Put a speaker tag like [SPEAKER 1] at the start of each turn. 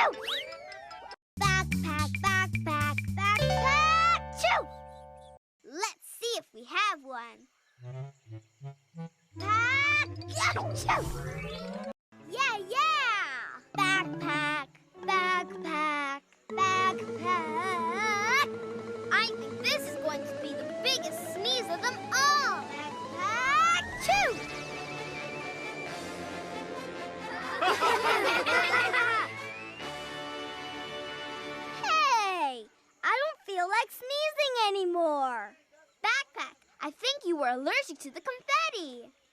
[SPEAKER 1] choo! Backpack, backpack, backpack, choo! Let's see if we have one. Pack, choo! Yeah! Backpack, backpack, backpack. I think this is going to be the biggest sneeze of them all. Backpack, choo! Hey, I don't feel like sneezing anymore. Backpack, I think you were allergic to the confetti.